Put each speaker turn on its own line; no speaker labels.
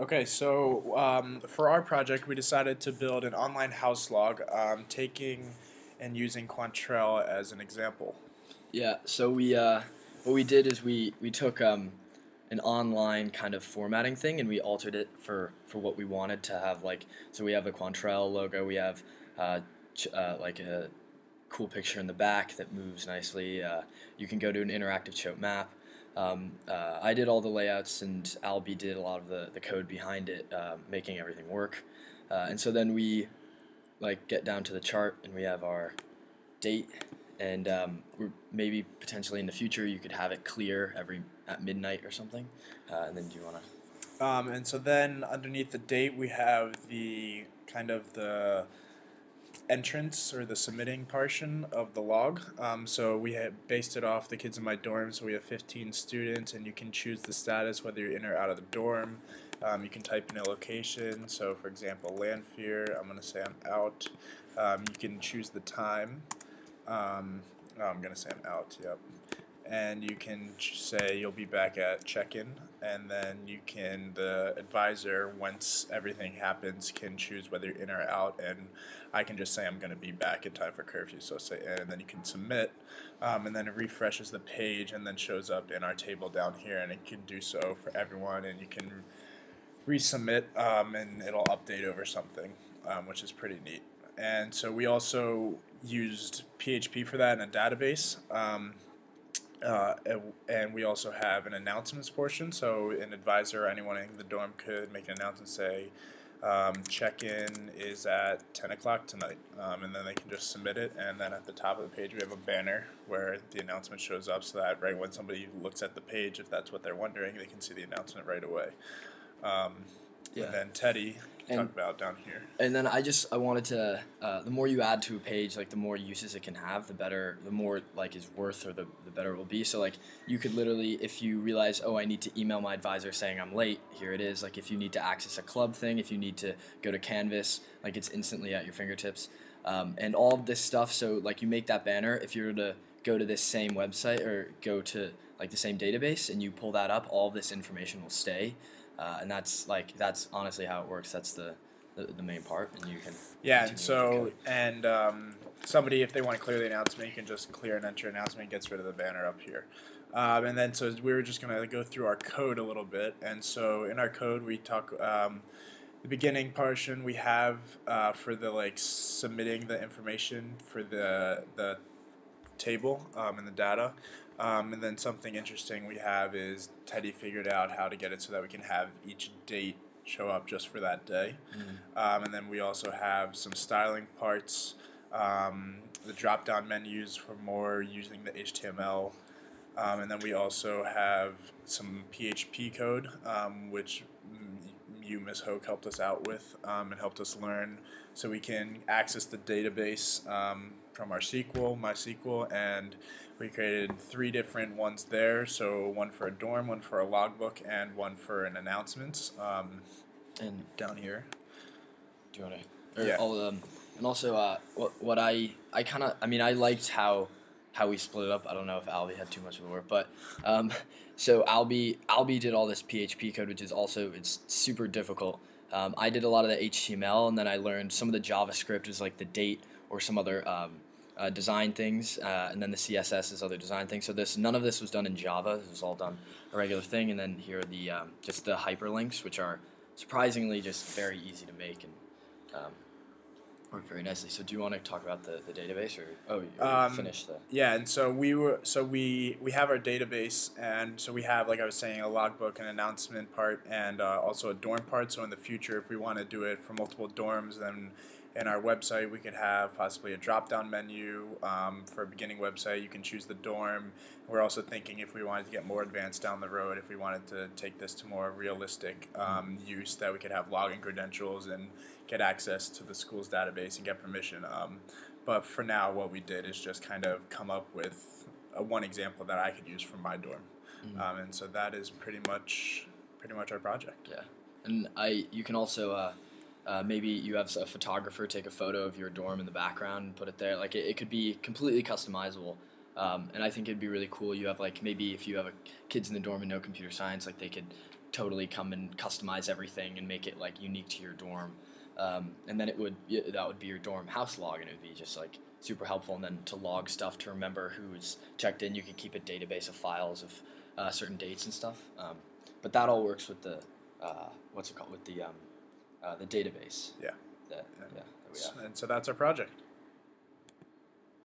Okay, so for our project, we decided to build an online house log, taking and using Quantrell as an example.
Yeah, so we what we did is we took an online kind of formatting thing and we altered it for what we wanted to have. Like, so we have the Quantrell logo, we have like a cool picture in the back that moves nicely. You can go to an interactive choke map. I did all the layouts and Albie did a lot of the code behind it, making everything work. And so then we like get down to the chart and we have our date, and we're maybe potentially in the future you could have it clear every at midnight or something. And then do you want to?
And so then underneath the date, we have the kind of the entrance or the submitting portion of the log. So we had based it off the kids in my dorm. So we have 15 students, and you can choose the status whether you're in or out of the dorm. You can type in a location. So for example, Lanphier, I'm going to say I'm out. You can choose the time. I'm going to say I'm out, yep. And you can say you'll be back at check-in, and then you can, the advisor, once everything happens, can choose whether you're in or out, and I can just say I'm going to be back in time for curfew, so say in, and then you can submit, and then it refreshes the page and then shows up in our table down here, and it can do so for everyone, and you can resubmit, and it'll update over something, which is pretty neat. And so we also used PHP for that in a database. And we also have an announcements portion, so an advisor or anyone in the dorm could make an announcement, say, check-in is at 10 o'clock tonight, and then they can just submit it, and then at the top of the page we have a banner where the announcement shows up, so that right when somebody looks at the page, if that's what they're wondering, they can see the announcement right away. Um,
Yeah.
And then Teddy can
And
talk about down here.
And then I wanted to, the more you add to a page, like the more uses it can have, the better, the more like is worth, or the better it will be. So like you could literally, if you realize, oh, I need to email my advisor saying I'm late, here it is. Like if you need to access a club thing, if you need to go to Canvas, like it's instantly at your fingertips. And all of this stuff, so like you make that banner, if you were to go to this same website or go to like the same database and you pull that up, all of this information will stay. And that's honestly how it works. That's the main part, and you can
Yeah, and
continue with the
so
code.
somebody, if they want to clear the announcement, you can just clear and enter announcement. Gets rid of the banner up here, and then so we were just gonna go through our code a little bit. And so in our code, we talk the beginning portion we have for the like submitting the information for the table and the data. And then something interesting we have is Teddy figured out how to get it so that we can have each date show up just for that day. And then we also have some styling parts, the drop down menus for more using the HTML. And then we also have some PHP code, which you, Ms. Hoke, helped us out with and helped us learn, so we can access the database from our SQL, MySQL, and we created 3 different ones there. So one for a dorm, one for a logbook, and one for an announcements.
And
Down here.
do you want to?
Yeah.
All of them. And also, what I kind of, I mean, I liked how we split it up. I don't know if Albie had too much of the work, but so Albie did all this PHP code, which is also, it's super difficult. I did a lot of the HTML, and then I learned some of the JavaScript is like the date or some other design things, and then the CSS is other design things. So none of this was done in Java. This was all done a regular thing. And then here are the just the hyperlinks, which are surprisingly just very easy to make and work very nicely. So do you want to talk about the database, or you finish the?
Yeah, and so we have our database, and so we have, like I was saying, a logbook, an announcement part, and also a dorm part. So in the future, if we want to do it for multiple dorms, then in our website we could have possibly a drop-down menu for a beginning website. You can choose the dorm. We're also thinking if we wanted to get more advanced down the road, if we wanted to take this to more realistic use, that we could have login credentials and get access to the school's database and get permission. But for now, what we did is just kind of come up with one example that I could use from my dorm, and so that is pretty much our project.
Yeah, and you can also maybe you have a photographer take a photo of your dorm in the background and put it there. Like it could be completely customizable, and I think it'd be really cool. You have like maybe if you have kids in the dorm and no computer science, like they could totally come and customize everything and make it like unique to your dorm. And then that would be your dorm house log, and it would be just like super helpful. And then to log stuff, to remember who's checked in, you could keep a database of files of certain dates and stuff. But that all works with the what's it called, with the database.
Yeah.
That we have.
And so that's our project.